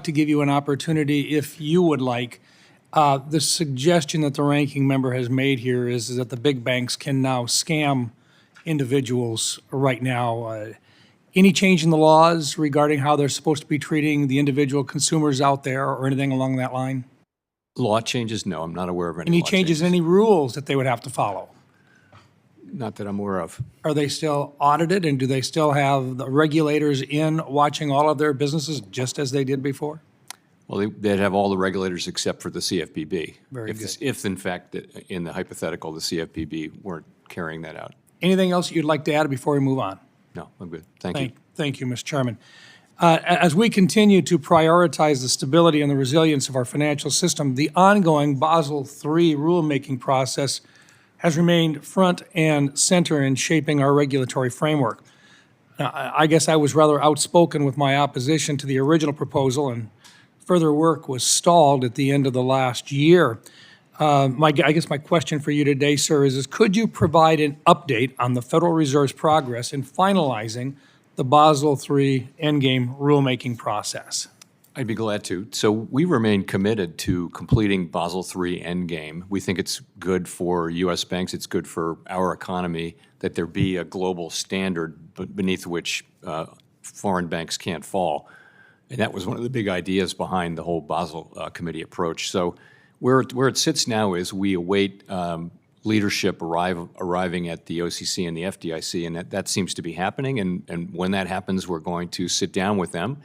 like to give you an opportunity, if you would like. The suggestion that the ranking member has made here is that the big banks can now scam individuals right now. Any change in the laws regarding how they're supposed to be treating the individual consumers out there or anything along that line? Law changes? No, I'm not aware of any Any law changes in any rules that they would have to follow? Not that I'm aware of. Are they still audited, and do they still have the regulators in watching all of their businesses just as they did before? Well, they'd have all the regulators except for the CFPB. Very good. If in fact, in the hypothetical, the CFPB weren't carrying that out. Anything else you'd like to add before we move on? No, I'm good. Thank you. Thank you, Mr. Chairman. As we continue to prioritize the stability and the resilience of our financial system, the ongoing Basel III rulemaking process has remained front and center in shaping our regulatory framework. I guess I was rather outspoken with my opposition to the original proposal, and further work was stalled at the end of the last year. I guess my question for you today, sir, is could you provide an update on the Federal Reserve's progress in finalizing the Basel III Endgame rulemaking process? I'd be glad to. So we remain committed to completing Basel III Endgame. We think it's good for U.S. banks, it's good for our economy that there be a global standard beneath which foreign banks can't fall. And that was one of the big ideas behind the whole Basel Committee approach. So where it sits now is we await leadership arriving at the OCC and the FDIC, and that seems to be happening. And when that happens, we're going to sit down with them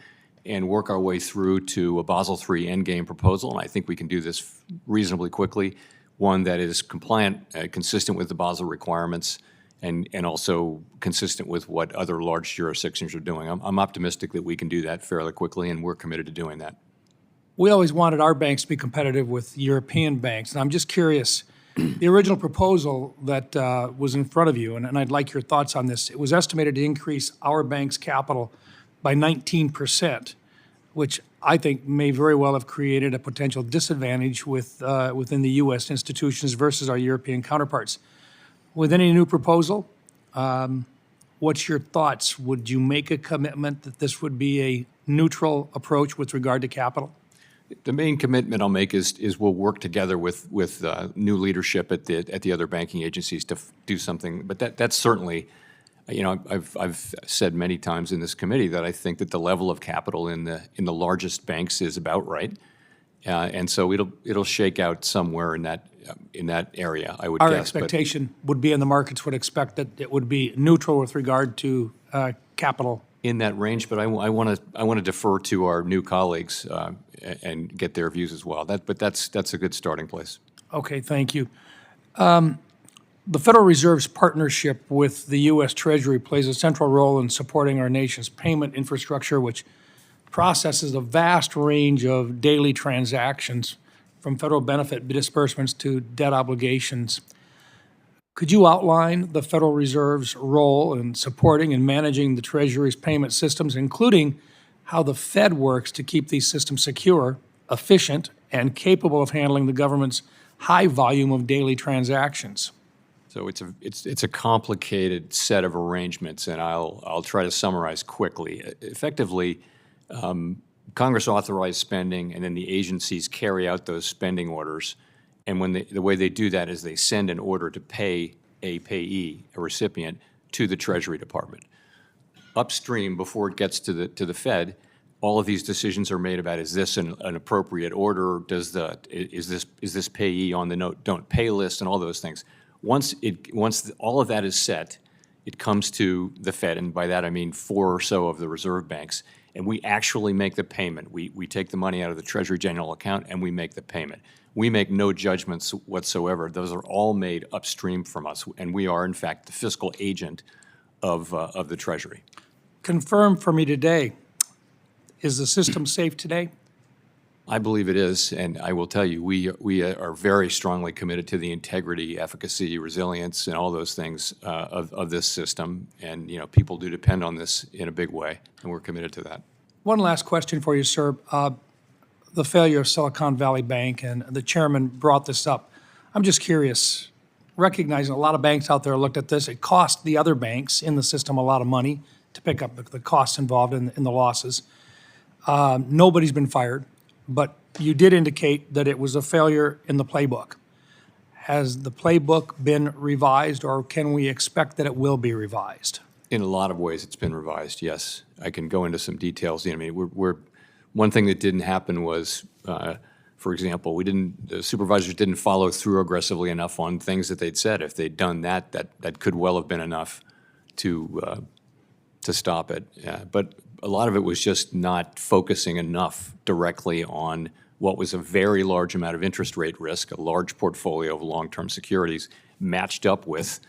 and work our way through to a Basel III Endgame proposal. And I think we can do this reasonably quickly, one that is compliant, consistent with the Basel requirements, and also consistent with what other large jurisdictions are doing. I'm optimistic that we can do that fairly quickly, and we're committed to doing that. We always wanted our banks to be competitive with European banks, and I'm just curious, the original proposal that was in front of you, and I'd like your thoughts on this, it was estimated to increase our bank's capital by 19%, which I think may very well have created a potential disadvantage within the U.S. institutions versus our European counterparts. With any new proposal, what's your thoughts? Would you make a commitment that this would be a neutral approach with regard to capital? The main commitment I'll make is we'll work together with new leadership at the other banking agencies to do something. But that's certainly, you know, I've said many times in this committee that I think that the level of capital in the largest banks is about right, and so it'll shake out somewhere in that area, I would guess. Our expectation would be, and the markets would expect, that it would be neutral with regard to capital. In that range, but I want to defer to our new colleagues and get their views as well. But that's a good starting place. Okay, thank you. The Federal Reserve's partnership with the U.S. Treasury plays a central role in supporting our nation's payment infrastructure, which processes a vast range of daily transactions, from federal benefit disbursements to debt obligations. Could you outline the Federal Reserve's role in supporting and managing the Treasury's payment systems, including how the Fed works to keep these systems secure, efficient, and capable of handling the government's high volume of daily transactions? So it's a complicated set of arrangements, and I'll try to summarize quickly. Effectively, Congress authorized spending, and then the agencies carry out those spending orders. And when the way they do that is they send an order to pay a payee, a recipient, to the Treasury Department. Upstream, before it gets to the Fed, all of these decisions are made about, is this an appropriate order? Is this payee on the don't pay list, and all those things. Once all of that is set, it comes to the Fed, and by that I mean 4 or so of the reserve banks, and we actually make the payment. We take the money out of the Treasury General account and we make the payment. We make no judgments whatsoever. Those are all made upstream from us, and we are, in fact, the fiscal agent of the Treasury. Confirm for me today, is the system safe today? I believe it is, and I will tell you, we are very strongly committed to the integrity, efficacy, resilience, and all those things of this system. And you know, people do depend on this in a big way, and we're committed to that. One last question for you, sir. The failure of Silicon Valley Bank, and the chairman brought this up. I'm just curious, recognizing a lot of banks out there looked at this, it cost the other banks in the system a lot of money to pick up the costs involved in the losses. Nobody's been fired, but you did indicate that it was a failure in the playbook. Has the playbook been revised, or can we expect that it will be revised? In a lot of ways, it's been revised, yes. I can go into some details. I mean, one thing that didn't happen was, for example, the supervisors didn't follow through aggressively enough on things that they'd said. If they'd done that, that could well have been enough to stop it. But a lot of it was just not focusing enough directly on what was a very large amount of interest rate risk, a large portfolio of long-term securities matched up with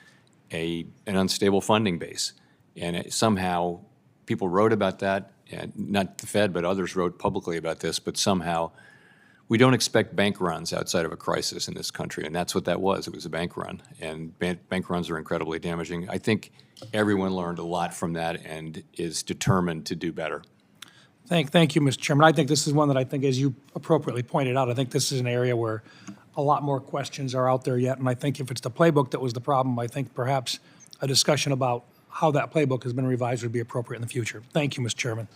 an unstable funding base. And somehow people wrote about that, and not the Fed, but others wrote publicly about this, but somehow we don't expect bank runs outside of a crisis in this country, and that's what that was. It was a bank run, and bank runs are incredibly damaging. I think everyone learned a lot from that and is determined to do better. Thank you, Mr. Chairman. I think this is one that I think, as you appropriately pointed out, I think this is an area where a lot more questions are out there yet, and I think if it's the playbook that was the problem, I think perhaps a discussion about how that playbook has been revised would be appropriate in the future. Thank you, Mr. Chairman.